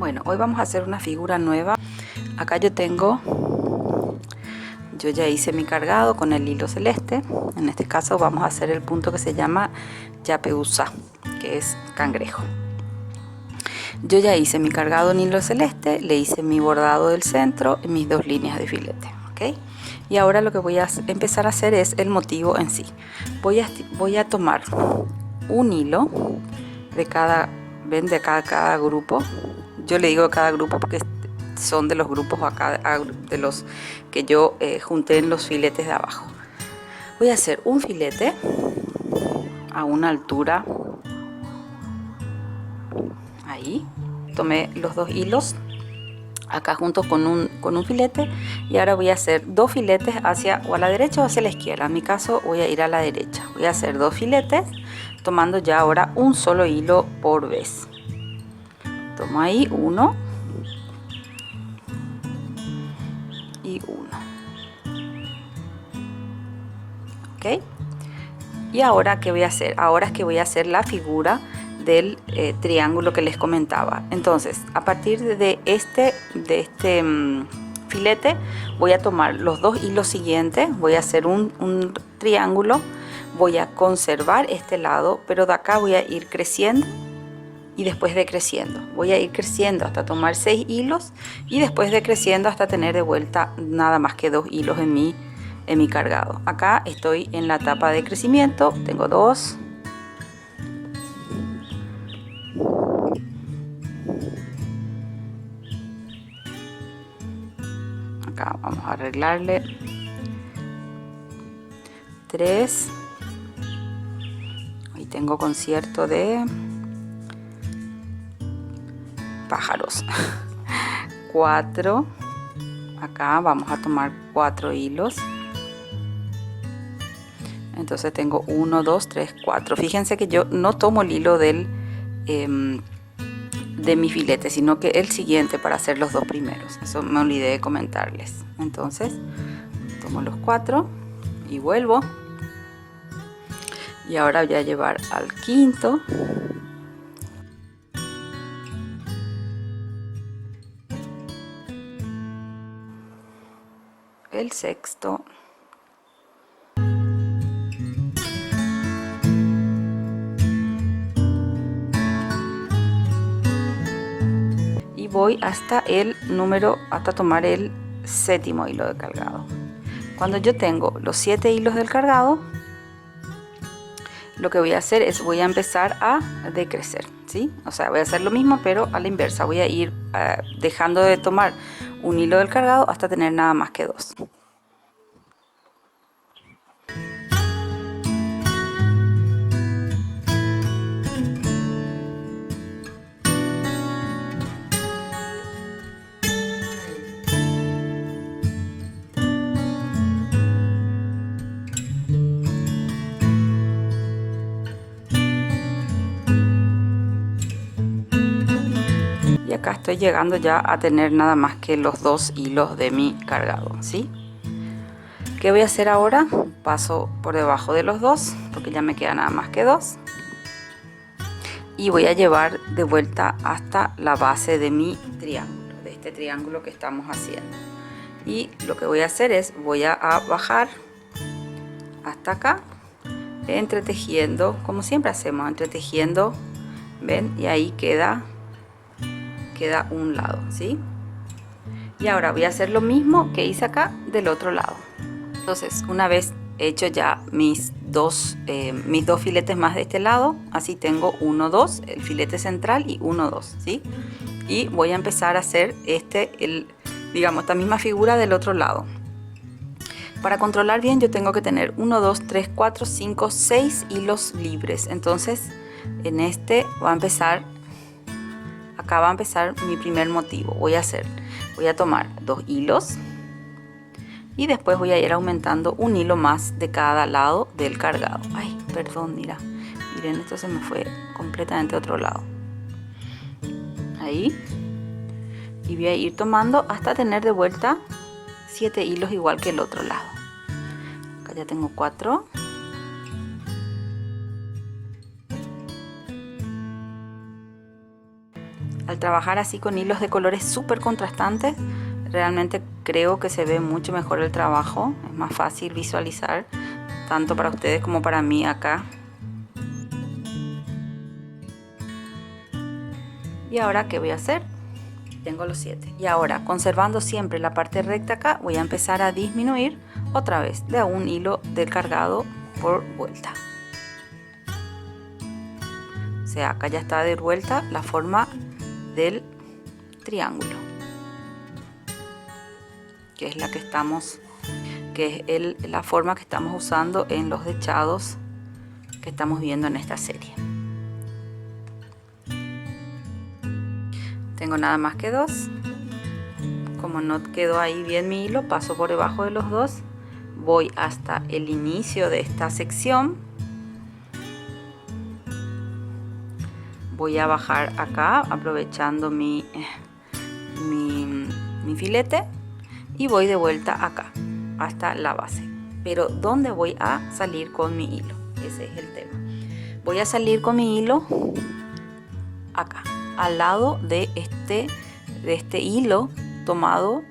Bueno, hoy vamos a hacer una figura nueva. Acá yo ya hice mi cargado con el hilo celeste. En este caso vamos a hacer el punto que se llama yapeusa, que es cangrejo. Yo ya hice mi cargado en hilo celeste, le hice mi bordado del centro y mis 2 líneas de filete, ¿ok? Y ahora lo que voy a empezar a hacer es el motivo en sí. Voy a tomar un hilo de cada, ven, de cada grupo. Yo le digo cada grupo porque son de los grupos acá, de los que yo junté en los filetes de abajo. Voy a hacer un filete a una altura, ahí. Tomé los 2 hilos acá junto con un filete, y ahora voy a hacer 2 filetes hacia o a la derecha o hacia la izquierda. En mi caso voy a ir a la derecha. Voy a hacer 2 filetes tomando ya ahora un solo hilo por vez. Tomo ahí uno y uno, ¿ok? Y ahora ¿qué voy a hacer? Ahora es que voy a hacer la figura del triángulo que les comentaba. Entonces, a partir de este filete voy a tomar los 2 hilos siguientes, voy a hacer un triángulo, voy a conservar este lado, pero de acá voy a ir creciendo. Y después decreciendo, voy a ir creciendo hasta tomar 6 hilos y después decreciendo hasta tener de vuelta nada más que 2 hilos en mi cargado. Acá estoy en la etapa de crecimiento, tengo 2, acá vamos a arreglarle 3, hoy tengo concierto de pájaros. 4, acá vamos a tomar 4 hilos, entonces tengo 1, 2, 3, 4. Fíjense que yo no tomo el hilo de mi filete, sino que el siguiente para hacer los 2 primeros. Eso me olvidé de comentarles. Entonces tomo los 4 y vuelvo, y ahora voy a llevar al quinto, el sexto, y voy hasta hasta tomar el séptimo hilo de cargado. Cuando yo tengo los 7 hilos del cargado, lo que voy a hacer es voy a empezar a decrecer, ¿sí? O sea, voy a hacer lo mismo pero a la inversa. Voy a ir dejando de tomar un hilo del cargado hasta tener nada más que 2. Y acá estoy llegando ya a tener nada más que los 2 hilos de mi cargado, ¿sí? ¿Qué voy a hacer ahora? Paso por debajo de los 2 porque ya me queda nada más que 2, y voy a llevar de vuelta hasta la base de mi triángulo, de este triángulo que estamos haciendo. Y lo que voy a hacer es voy a bajar hasta acá, entretejiendo como siempre hacemos, entretejiendo, ven, y ahí queda un lado, ¿sí? Y ahora voy a hacer lo mismo que hice acá del otro lado. Entonces, una vez hecho ya mis dos filetes más de este lado, así tengo 1, 2, el filete central, y 1, 2, ¿sí? Y voy a empezar a hacer digamos, esta misma figura del otro lado. Para controlar bien yo tengo que tener 1, 2, 3, 4, 5, 6 hilos libres. Entonces, en este va a empezar, acá va a empezar mi primer motivo. Voy a tomar 2 hilos y después voy a ir aumentando un hilo más de cada lado del cargado. Ay, perdón, miren, esto se me fue completamente a otro lado. Ahí. Y voy a ir tomando hasta tener de vuelta 7 hilos igual que el otro lado. Acá ya tengo 4. Al trabajar así con hilos de colores súper contrastantes, realmente creo que se ve mucho mejor el trabajo. Es más fácil visualizar, tanto para ustedes como para mí acá. Y ahora, ¿qué voy a hacer? Tengo los 7. Y ahora, conservando siempre la parte recta acá, voy a empezar a disminuir otra vez de a un hilo del cargado por vuelta. O sea, acá ya está de vuelta la forma del triángulo, que es la que estamos, que es la forma que estamos usando en los dechados que estamos viendo en esta serie. Tengo nada más que 2. Como no quedó ahí bien mi hilo, paso por debajo de los 2, voy hasta el inicio de esta sección, voy a bajar acá aprovechando mi filete y voy de vuelta acá hasta la base. Pero ¿dónde voy a salir con mi hilo? Ese es el tema. Voy a salir con mi hilo acá, al lado de este hilo tomado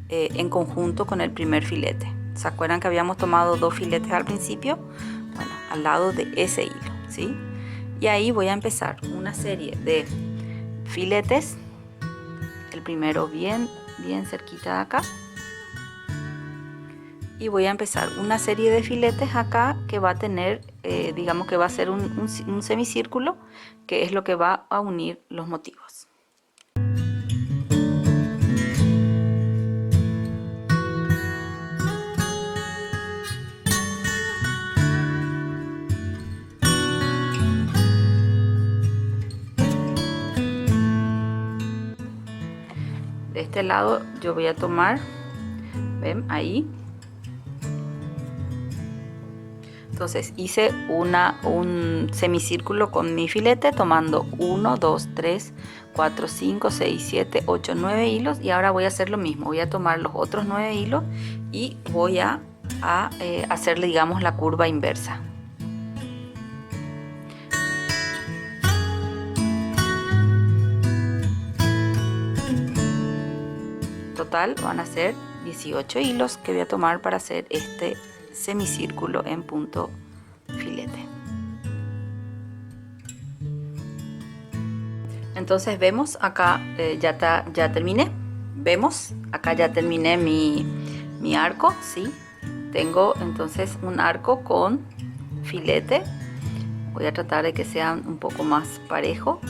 en conjunto con el primer filete. ¿Se acuerdan que habíamos tomado 2 filetes al principio? Bueno, al lado de ese hilo, ¿sí? Y ahí voy a empezar una serie de filetes. El primero bien cerquita de acá. Y voy a empezar una serie de filetes acá que va a tener, digamos que va a ser un semicírculo, que es lo que va a unir los motivos. De este lado yo voy a tomar, ven ahí, entonces hice un semicírculo con mi filete tomando 1, 2, 3, 4, 5, 6, 7, 8, 9 hilos, y ahora voy a hacer lo mismo. Voy a tomar los otros 9 hilos y voy a hacerle, digamos, la curva inversa. Total van a ser 18 hilos que voy a tomar para hacer este semicírculo en punto filete. Entonces vemos acá, ya terminé. Vemos acá ya terminé mi arco, ¿sí? Tengo entonces un arco con filete. Voy a tratar de que sea un poco más parejo.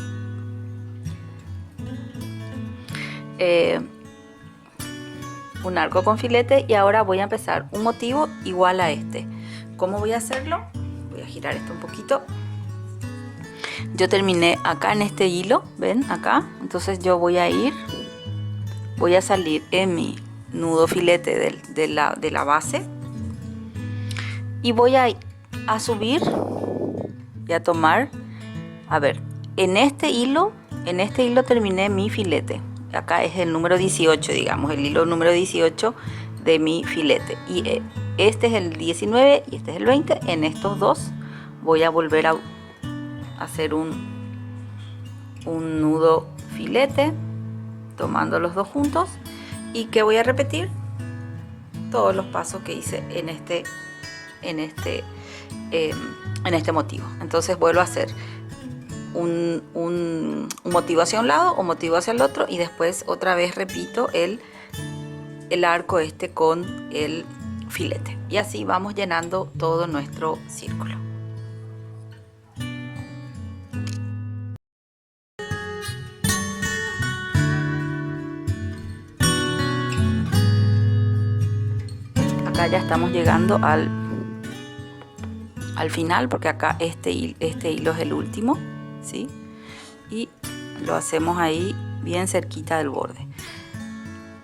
Un arco con filete, y ahora voy a empezar un motivo igual a este. ¿Cómo voy a hacerlo? Voy a girar esto un poquito. Yo terminé acá en este hilo, ven acá, entonces yo voy a salir en mi nudo filete de la base y voy a subir y a tomar, a ver, en este hilo terminé mi filete. Acá es el número 18, digamos, el hilo número 18 de mi filete. Y este es el 19 y este es el 20. En estos dos voy a volver a hacer un nudo filete, tomando los dos juntos. Y que voy a repetir todos los pasos que hice en este motivo. Entonces vuelvo a hacer un motivo hacia un lado o motivo hacia el otro, y después otra vez repito el arco con el filete, y así vamos llenando todo nuestro círculo. Acá ya estamos llegando al final, porque acá este hilo es el último, ¿sí? Y lo hacemos ahí bien cerquita del borde.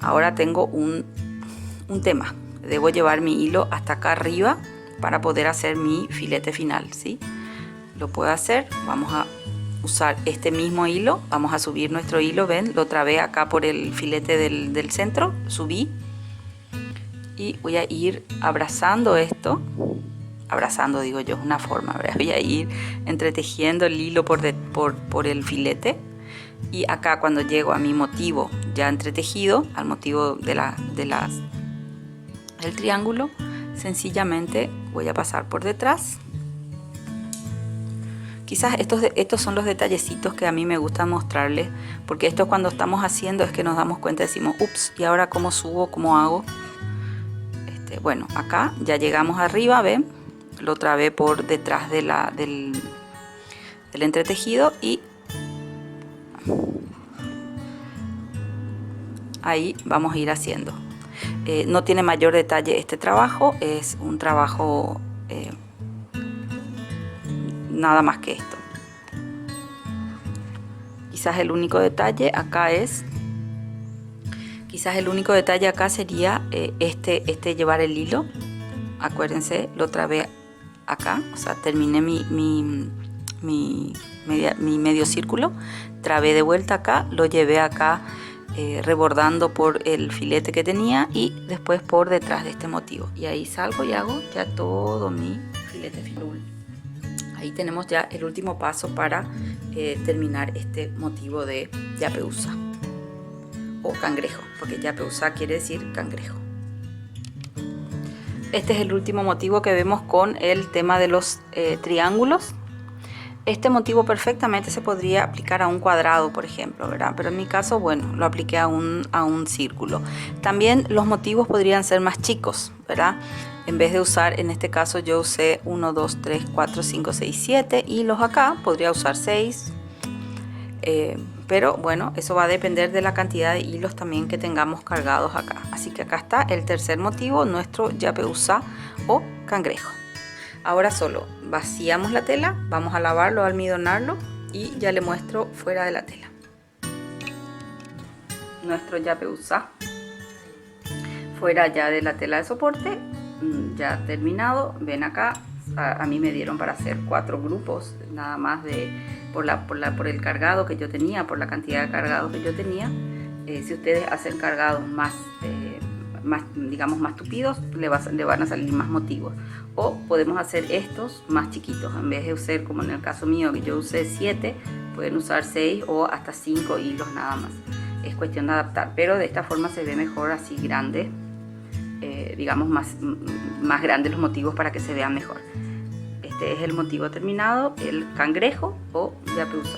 Ahora tengo un tema. Debo llevar mi hilo hasta acá arriba para poder hacer mi filete final, ¿sí? Lo puedo hacer. Vamos a usar este mismo hilo. Vamos a subir nuestro hilo, ven, lo trabé acá por el filete del centro, subí y voy a ir abrazando esto. Abrazando, digo yo, es una forma, ¿verdad? Voy a ir entretejiendo el hilo por el filete, Y acá cuando llego a mi motivo ya entretejido, al motivo del triángulo, sencillamente voy a pasar por detrás. Quizás estos son los detallecitos que a mí me gusta mostrarles, porque esto cuando estamos haciendo es que nos damos cuenta, decimos, ups, ¿y ahora cómo subo? ¿Cómo hago? Bueno, acá ya llegamos arriba, ¿ven? Lo trabé por detrás de del entretejido y ahí vamos a ir haciendo. No tiene mayor detalle este trabajo, es un trabajo nada más que esto. Quizás el único detalle acá sería llevar el hilo. Acuérdense, lo trabé acá, o sea, terminé mi medio círculo, trabé de vuelta acá, lo llevé acá rebordando por el filete que tenía y después por detrás de este motivo, y ahí salgo y hago ya todo mi filete final. Ahí tenemos ya el último paso para terminar este motivo de yapeusa o cangrejo, porque yapeusa quiere decir cangrejo. Este es el último motivo que vemos con el tema de los triángulos. Este motivo perfectamente se podría aplicar a un cuadrado, por ejemplo, ¿verdad? Pero en mi caso, bueno, lo apliqué a un círculo. También los motivos podrían ser más chicos, ¿verdad? En vez de usar, en este caso yo usé 1, 2, 3, 4, 5, 6, 7 hilos acá, podría usar 6. Pero bueno, eso va a depender de la cantidad de hilos también que tengamos cargados acá. Así que acá está el tercer motivo, nuestro yapeusa o cangrejo. Ahora solo vaciamos la tela, vamos a lavarlo, a almidonarlo y ya le muestro fuera de la tela. Nuestro yapeusa fuera ya de la tela de soporte, ya terminado. Ven acá, a mí me dieron para hacer 4 grupos, nada más por el cargado que yo tenía, por la cantidad de cargado que yo tenía. Si ustedes hacen cargados más tupidos, le van a salir más motivos. O podemos hacer estos más chiquitos, en vez de usar, como en el caso mío, que yo usé 7, pueden usar 6 o hasta 5 hilos nada más. Es cuestión de adaptar, pero de esta forma se ve mejor así grande, digamos más grandes los motivos para que se vean mejor. Este es el motivo terminado, el cangrejo o yapeusa.